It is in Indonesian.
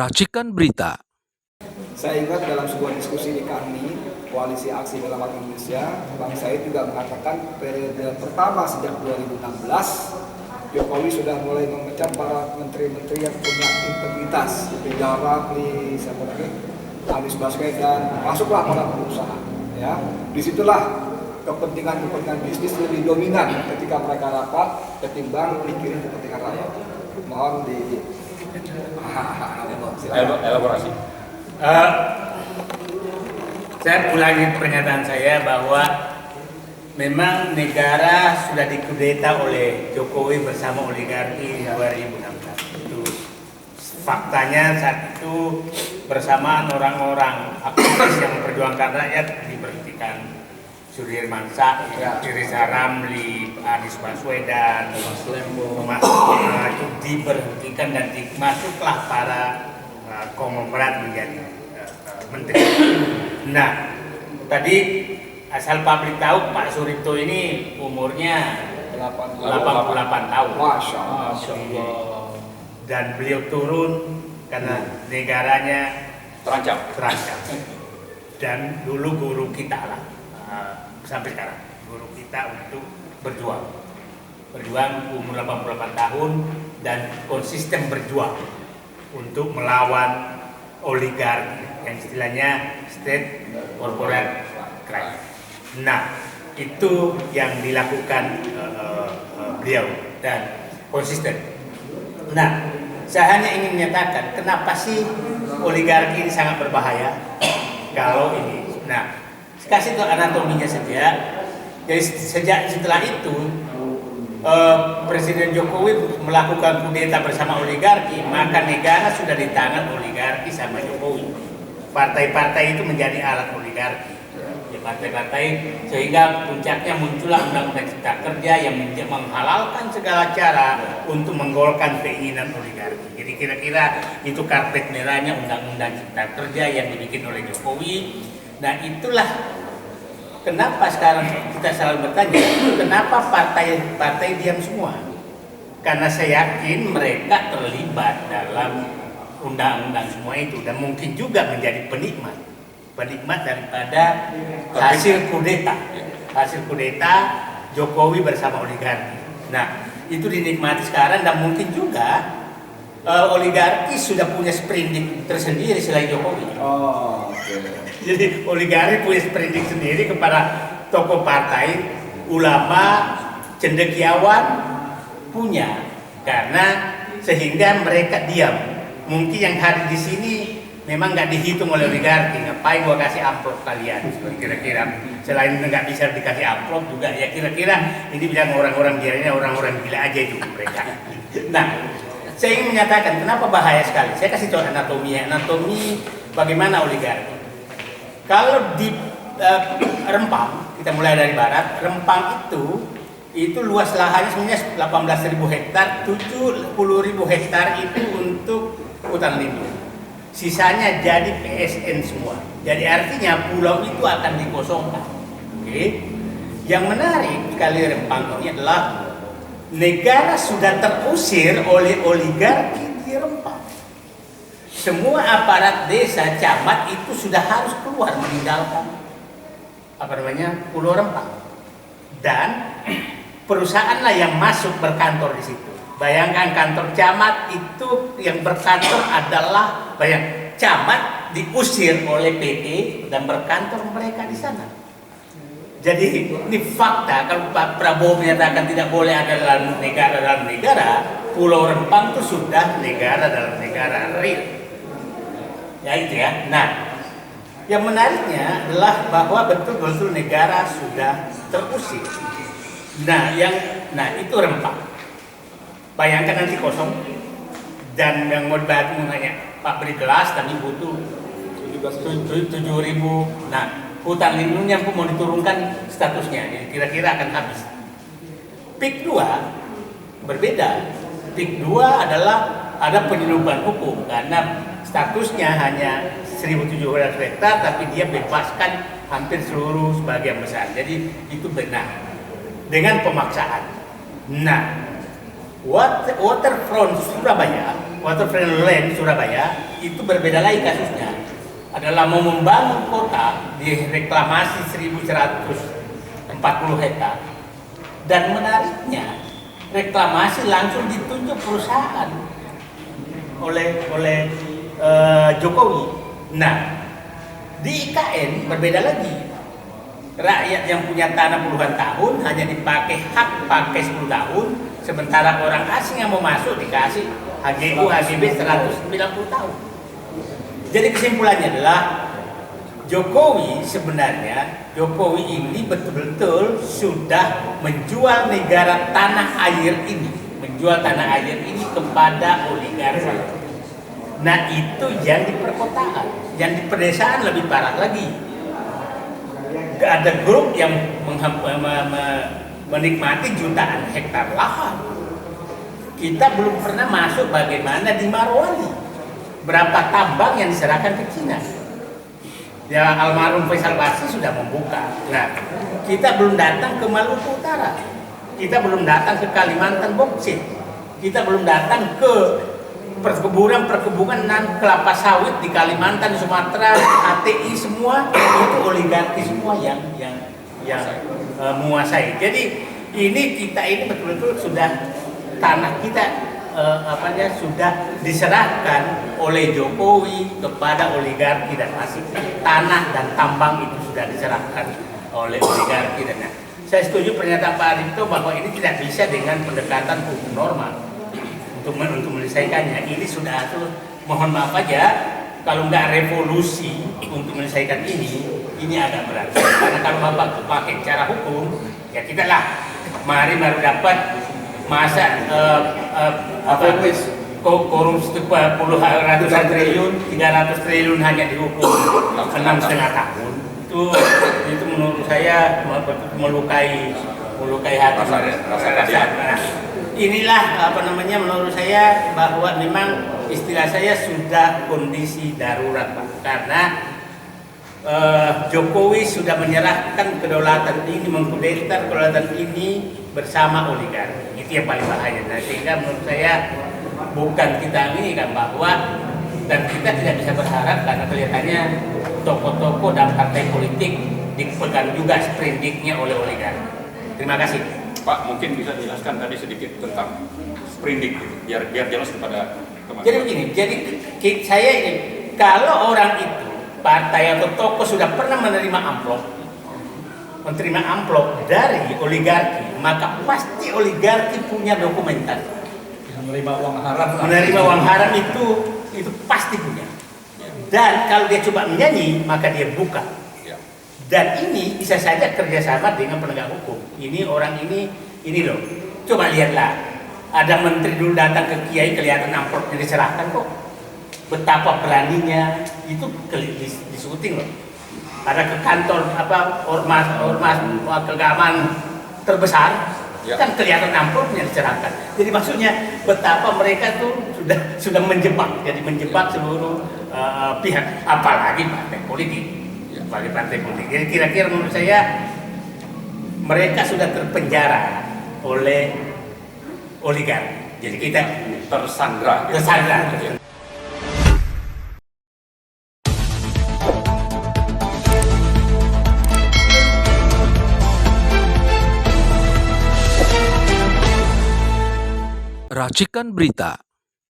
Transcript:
Racikan Berita. Saya ingat dalam sebuah diskusi di kami, Koalisi Aksi Menyelamatkan Indonesia, Bang Said juga mengatakan periode pertama sejak 2016, Jokowi sudah mulai memecat para menteri-menteri yang punya integritas, seperti Ramli, Anies Baswedan, masuklah para pengusaha. Ya, disitulah kepentingan bisnis lebih dominan ketika mereka rapat ketimbang mikirin kepentingan rakyat. Mohon di elaborasi. Saya ulangi pernyataan saya bahwa memang negara sudah dikudeta oleh Jokowi bersama oligarki 2016. Itu faktanya. Saat itu bersamaan orang-orang aktivis yang memperjuangkan rakyat diberhentikan. Sudirman Said, Rizal Ramli, Anies Baswedan, itu diberhentikan dan masuklah para konglomerat menjadi menteri. Nah, tadi asal publik tahu Pak Suripto ini umurnya 88 tahun. Masya Allah. Dan beliau turun karena negaranya Terancam. Dan dulu guru kita lah, sampai sekarang guru kita untuk berjuang umur 88 tahun dan konsisten berjuang untuk melawan oligarki yang istilahnya state corporate crime. Nah, itu yang dilakukan beliau dan konsisten. Nah, saya hanya ingin menyatakan kenapa sih oligarki ini sangat berbahaya kalau ini. Nah, kasih tahu anatominya saja. Jadi setelah itu Presiden Jokowi melakukan kudeta bersama oligarki, maka negara sudah di tangan oligarki sama Jokowi. Partai-partai itu menjadi alat oligarki. Ya, partai-partai sehingga puncaknya muncullah Undang-Undang Cipta Kerja yang menghalalkan segala cara untuk menggolkan keinginan oligarki. Jadi kira-kira itu karpet merahnya Undang-Undang Cipta Kerja yang dibikin oleh Jokowi. Nah, itulah kenapa sekarang kita selalu bertanya, kenapa partai diam semua? Karena saya yakin mereka terlibat dalam undang-undang semua itu dan mungkin juga menjadi penikmat daripada hasil kudeta Jokowi bersama oligarki. Nah, itu dinikmati sekarang dan mungkin juga oligarki sudah punya sprindik tersendiri selain Jokowi. Oh, okay. Jadi oligarki punya sprindik sendiri kepada tokoh partai, ulama, cendekiawan punya, karena sehingga mereka diam. Mungkin yang hadir di sini memang nggak dihitung oleh oligarki. Ngapain gua kasih amplop kalian? Kira-kira selain nggak bisa dikasih amplop juga ya kira-kira ini bilang orang-orang gila aja itu mereka. Nah, saya ingin menyatakan kenapa bahaya sekali. Saya kasih tahu anatomi bagaimana oligarki. Kalau di Rempang, kita mulai dari barat, Rempang itu luas lahannya sebenarnya 18.000 hektar, 70.000 hektar itu untuk hutan lindung. Sisanya jadi PSN semua. Jadi artinya pulau itu akan dikosongkan. Oke. Yang menarik sekali Rempang ini adalah negara sudah terusir oleh oligarki di Rempang. Semua aparat desa, camat itu sudah harus keluar meninggalkan Pulau Rempang. Dan perusahaanlah yang masuk berkantor di situ. Bayangkan kantor camat itu yang berkantor adalah camat diusir oleh PT dan berkantor mereka di sana. Jadi ini fakta. Kalau Pak Prabowo menyatakan tidak boleh ada dalam negara, Pulau Rempang itu sudah negara dalam negara real. Ya itu ya. Nah, yang menariknya adalah bahwa betul-betul negara sudah terusir. Nah, itu Rempang. Bayangkan nanti kosong dan yang mau dibantu hanya Pak beri gelas tapi butuh 7.000. Nah, hutan lindungnya pun mau diturunkan statusnya, jadi kira-kira akan habis. PIK 2 berbeda. PIK 2 adalah ada penyeludupan hukum karena statusnya hanya 1.700 hektar, tapi dia bebaskan hampir seluruh sebagian besar. Jadi itu benar dengan pemaksaan. Nah, Waterfront Land Surabaya itu berbeda lagi kasusnya. Adalah mau membangun kota di reklamasi 1.140 hektar. Dan menariknya, reklamasi langsung ditunjuk perusahaan oleh Jokowi. Nah, di IKN berbeda lagi. Rakyat yang punya tanah puluhan tahun hanya dipakai hak pakai 10 tahun, sementara orang asing yang mau masuk dikasih HGU HGB 190 tahun. Jadi kesimpulannya adalah Jokowi ini betul-betul sudah menjual negara tanah air ini kepada oligarki. Nah, itu yang di perkotaan, yang di pedesaan lebih parah lagi. Ada grup yang menikmati jutaan hektar lahan. Kita belum pernah masuk bagaimana di Marwali, berapa tambang yang diserahkan ke Cina. Ya, almarhum Faisal Basri sudah membuka. Nah, kita belum datang ke Maluku Utara, kita belum datang ke Kalimantan boksit, kita belum datang ke perkebunan dan kelapa sawit di Kalimantan, di Sumatera, HTI semua itu oligarki semua yang menguasai. Jadi kita ini betul-betul sudah tanah kita sudah diserahkan oleh Jokowi kepada oligarki dan masih tanah dan tambang itu sudah diserahkan oleh oligarki dan saya setuju pernyataan Pak Adito bahwa ini tidak bisa dengan pendekatan hukum normal untuk menyelesaikannya. Ini sudah mohon maaf aja kalau nggak revolusi untuk menyelesaikan ini agak berat. Karena kalau Bapak pakai cara hukum, ya kita lah kemarin baru dapat masa korupsi puluhan ratusan triliun, 300 triliun hanya dihukum 6,5 tahun. Itu menurut saya melukai hati rasa. Inilah menurut saya bahwa memang istilah saya sudah kondisi darurat, Pak. Karena Jokowi sudah menyerahkan kedaulatan ini, mengkudeta kedaulatan ini bersama oligarki. Itu yang paling bahaya. Nah, sehingga menurut saya bukan kita ini kan bahwa dan kita tidak bisa berharap karena kelihatannya tokoh-tokoh dan partai politik dipegang juga sprindiknya oleh oligarki. Terima kasih. Pak, mungkin bisa jelaskan tadi sedikit tentang sprindik gitu, biar jelas kepada teman-teman. Jadi begini, saya ini kalau orang itu partai atau tokoh sudah pernah menerima amplop dari oligarki, maka pasti oligarki punya dokumentasi. Menerima uang haram itu pasti punya. Dan kalau dia coba menyanyi, maka dia buka. Dan ini bisa saja kerjasama dengan penegak hukum. Ini orang ini loh. Coba lihatlah. Ada menteri dulu datang ke Kiai, kelihatan amplopnya diserahkan kok. Betapa beraninya itu disuting loh. Ada ke kantor ormas keagamaan terbesar, kan kelihatan amplopnya diserahkan. Jadi maksudnya betapa mereka tuh sudah menjebak seluruh pihak, apalagi partai politik. Bagi partai politik. Jadi kira-kira menurut saya mereka sudah terpenjara oleh oligarki. Jadi kita tersandra. Racikan Berita